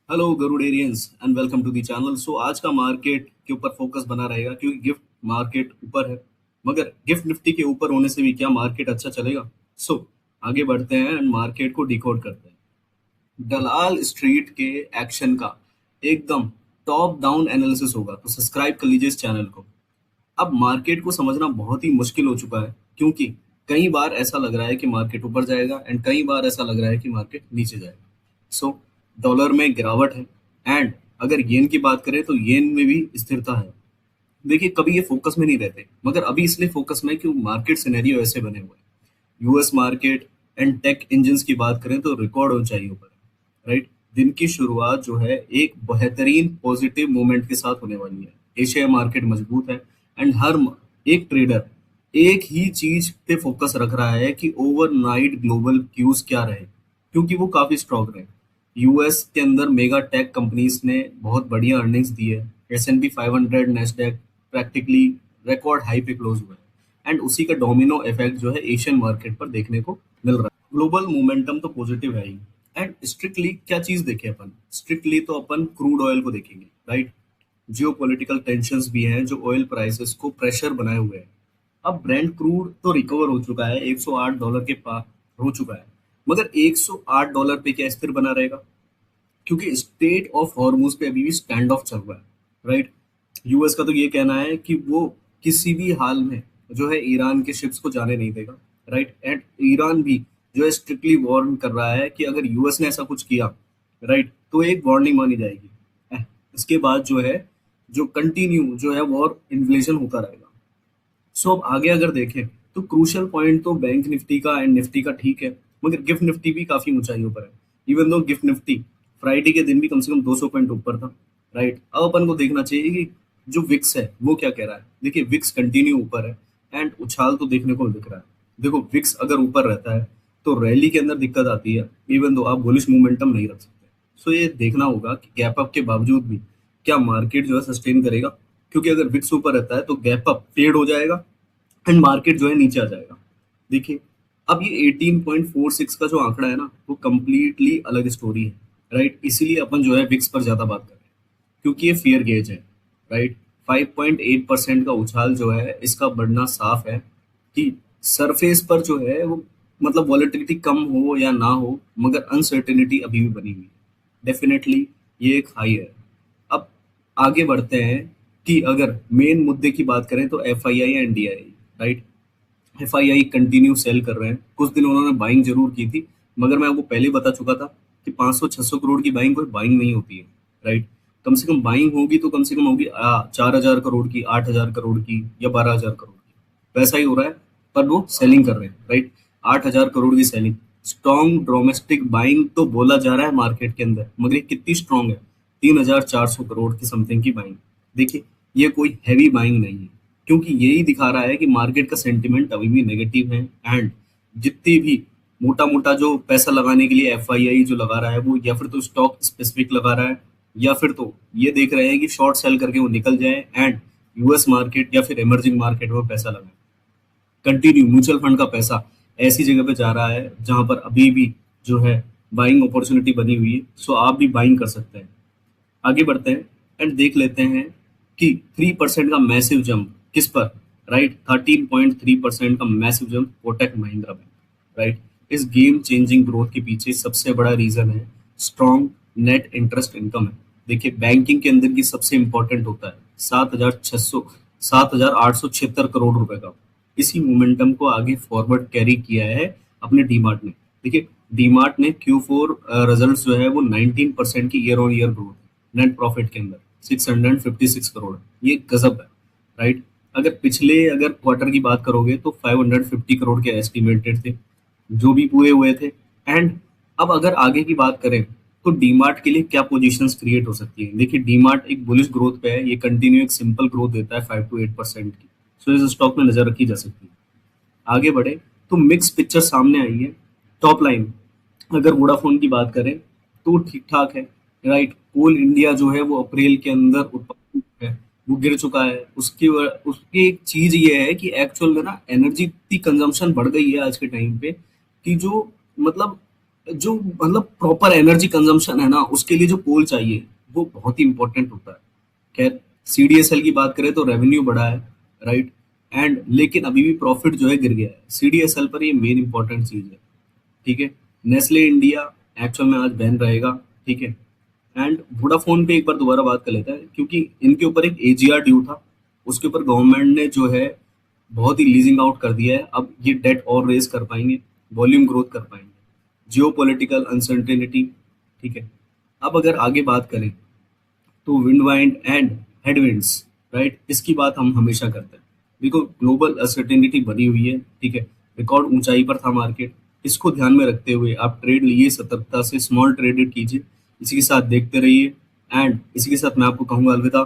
Hello गरुडेरियंस and welcome to the channel. So आज का मार्केट के ऊपर फोकस बना रहेगा क्योंकि गिफ्ट मार्केट ऊपर है, मगर गिफ्ट निफ्टी के ऊपर होने से भी क्या मार्केट अच्छा चलेगा? सो आगे बढ़ते हैं एंड मार्केट को डिकोड करते हैं। दलाल स्ट्रीट के एक्शन का एकदम टॉप डाउन एनालिसिस होगा, तो सब्सक्राइब कर लीजिए इस चैनल को। अब मार्केट को समझना बहुत ही मुश्किल हो चुका है, क्योंकि कई बार ऐसा लग रहा है कि मार्केट ऊपर जाएगा एंड कई बार ऐसा लग रहा है कि मार्केट नीचे जाएगा। सो डॉलर में गिरावट है एंड अगर येन की बात करें तो येन में भी स्थिरता है। देखिए, कभी ये फोकस में नहीं रहते, मगर अभी इसलिए फोकस में है क्योंकि मार्केट सिनेरियो ऐसे बने हुए हैं। US market and tech engines की बात करें तो रिकॉर्ड ऊंचाइयों पर है, राइट। दिन की शुरुआत जो है एक बेहतरीन पॉजिटिव मूवमेंट के साथ होने वाली है। एशिया मार्केट मजबूत है एंड एक ट्रेडर एक ही चीज पे फोकस रख रहा है कि ओवरनाइट ग्लोबल क्यूज क्या रहे, क्योंकि वो काफी स्ट्रॉन्ग रहे। यूएस के अंदर मेगा टेक कंपनीज ने बहुत बढ़िया अर्निंग्स दी है। S&P 500 Nasdaq practically record high पे क्लोज हुआ है एंड उसी का डोमिनो इफेक्ट जो है एशियन मार्केट पर देखने को मिल रहा है। ग्लोबल मोमेंटम तो पॉजिटिव है ही। एंड स्ट्रिक्टली क्या चीज देखें अपन? स्ट्रिक्टली तो अपन क्रूड ऑयल को देखेंगे, राइट। जियो पोलिटिकल टेंशन भी हैं जो ऑयल प्राइसेस को प्रेशर बनाए हुए हैं। अब ब्रेंट क्रूड तो रिकवर हो चुका है, $108 के पार हो चुका है, मगर $108 पे क्या स्थिर बना रहेगा? क्योंकि स्टेट ऑफ हॉर्मूज पे अभी भी स्टैंड ऑफ चल रहा है, राइट। यूएस का तो ये कहना है कि वो किसी भी हाल में जो है ईरान के शिप्स को जाने नहीं देगा, राइट। एंड ईरान भी जो है स्ट्रिक्टली वार्न कर रहा है कि अगर यूएस ने ऐसा कुछ किया, राइट, तो एक वार्निंग मानी जाएगी। इसके बाद जो है जो कंटिन्यू जो है वॉर इन्फ्लेशन होता रहेगा। सो अब आगे अगर देखें तो क्रूशियल पॉइंट तो बैंक निफ्टी का एंड निफ्टी का ठीक है, मगर गिफ्ट निफ्टी भी काफी ऊंचाइयों पर है। Even though gift Nifty Friday के दिन भी कम से कम 200 पॉइंट ऊपर था, राइट। अब अपन को देखना चाहिए कि जो विक्स है वो क्या कह रहा है। देखिए, विक्स कंटिन्यू ऊपर है एंड उछाल तो देखने को दिख रहा है। देखो, विक्स अगर ऊपर रहता है तो रैली के अंदर दिक्कत आती है, इवन दो आप बुलिश मोमेंटम नहीं रख सकते। सो ये देखना होगा कि गैप अप के बावजूद भी क्या मार्केट जो है सस्टेन करेगा, क्योंकि अगर विक्स ऊपर रहता है तो गैप अप फेड हो जाएगा एंड मार्केट जो है नीचे आ जाएगा। देखिए, अब ये 18.46 का जो आंकड़ा है ना, वो कंप्लीटली अलग स्टोरी है, राइट। इसीलिए अपन जो है विक्स पर ज्यादा बात कर रहे हैं, क्योंकि ये फियर गेज है, राइट। 5.8% का उछाल जो है इसका बढ़ना साफ है कि सरफेस पर जो है वो मतलब वॉलेटिलिटी कम हो या ना हो, मगर अनसर्टेनिटी अभी भी बनी हुई है। डेफिनेटली ये एक हाई है। अब आगे बढ़ते हैं कि अगर मेन मुद्दे की बात करें तो FII and DII, right. FII continue sell कर रहे हैं। कुछ दिन उन्होंने बाइंग जरूर की थी, मगर मैं आपको पहले ही बता चुका था कि 500-600 करोड़ की बाइंग कोई बाइंग नहीं होती है, राइट। कम से कम बाइंग होगी तो कम से कम होगी 4,000 करोड़ की, 8,000 करोड़ की या 12,000 करोड़ की। वैसा ही हो रहा है, पर वो सेलिंग कर रहे हैं, राइट। 8,000 करोड़ की सेलिंग, स्ट्रॉन्ग डोमेस्टिक बाइंग तो बोला जा रहा है मार्केट के अंदर, मगर ये कितनी स्ट्रॉन्ग है? 3,400 करोड़ की समथिंग की बाइंग। देखिए, ये कोई हैवी बाइंग नहीं है, क्योंकि यही दिखा रहा है कि मार्केट का सेंटिमेंट अभी भी नेगेटिव है एंड जितनी भी मोटा मोटा जो पैसा लगाने के लिए FII जो लगा रहा है वो या फिर तो स्टॉक स्पेसिफिक लगा रहा है, या फिर तो ये देख रहे हैं कि शॉर्ट सेल करके वो निकल जाए एंड यूएस मार्केट या फिर इमर्जिंग मार्केट में पैसा लगाए। कंटिन्यू म्यूचुअल फंड का पैसा ऐसी जगह पे जा रहा है जहां पर अभी भी जो है बाइंग अपॉर्चुनिटी बनी हुई है। सो आप भी बाइंग कर सकते हैं। आगे बढ़ते हैं एंड देख लेते हैं कि 3% का मैसिव जंप किस पर? राइट, 13.3% का massive jump Kotak Mahindra bank, right. इस गेम चेंजिंग ग्रोथ के पीछे सबसे बड़ा रीजन है स्ट्रॉन्ग नेट इंटरेस्ट इनकम है। देखिए, बैंकिंग के अंदर की सबसे इंपॉर्टेंट होता है 7,876 करोड़ रुपए का। इसी मोमेंटम को आगे फॉरवर्ड कैरी किया है अपने डीमार्ट ने। देखिए, डीमार्ट ने Q4 रिजल्ट्स जो है वो 19% की year on year growth, net profit के अंदर 656 करोड़, ये गजब है, राइट। अगर क्वार्टर की बात करोगे तो 550 करोड़ के एस्टिमेटेड थे, जो भी पूरे हुए थे। एंड अब अगर आगे की बात करें तो डीमार्ट के लिए क्या पोजीशंस क्रिएट हो सकती है? देखिए, डीमार्ट एक बुलिश ग्रोथ पे है, ये कंटिन्यू एक सिंपल ग्रोथ देता है 5 to 8% की। सो इस स्टॉक में नजर रखी जा सकती है। आगे बढ़े तो मिक्स पिक्चर सामने आई है। टॉप लाइन अगर वोडाफोन की बात करें तो ठीक ठाक है, राइट। कोल इंडिया जो है वो अप्रैल के अंदर उत्पादन है वो गिर चुका है। उसकी एक चीज ये है कि एक्चुअल में ना एनर्जी की कंजम्पशन बढ़ गई है आज के टाइम पे, कि जो मतलब जो मतलब प्रॉपर एनर्जी कंजम्पशन है ना, उसके लिए जो कोल चाहिए वो बहुत ही इंपॉर्टेंट होता है। खैर, सीडीएसएल की बात करें तो रेवेन्यू बढ़ा है, राइट, एंड लेकिन अभी भी प्रॉफिट जो है गिर गया है। सीडीएसएल पर ये मेन इंपॉर्टेंट चीज है, ठीक है। नेस्ले इंडिया एक्चुअल में आज बैन रहेगा, ठीक है। एंड वोडाफोन पे एक बार दोबारा बात कर लेते हैं, क्योंकि इनके ऊपर एक एजीआर ड्यू था, उसके ऊपर गवर्नमेंट ने जो है बहुत ही लीजिंग आउट कर दिया है। अब ये डेट और रेज कर पाएंगे, वॉल्यूम ग्रोथ कर पाएंगे, जियो पोलिटिकल अनसर्टेनिटी, ठीक है। अब अगर आगे बात करें तो wind wind and headwinds, right, इसकी बात हम हमेशा करते हैं। देखो, ग्लोबल अनसर्टेनिटी बनी हुई है, ठीक है। रिकॉर्ड ऊंचाई पर था मार्केट। इसको ध्यान में रखते हुए आप ट्रेड लिए सतर्कता से, स्मॉल ट्रेडेड कीजिए। इसी के साथ देखते रहिए, एंड इसी के साथ मैं आपको कहूंगा अलविदा।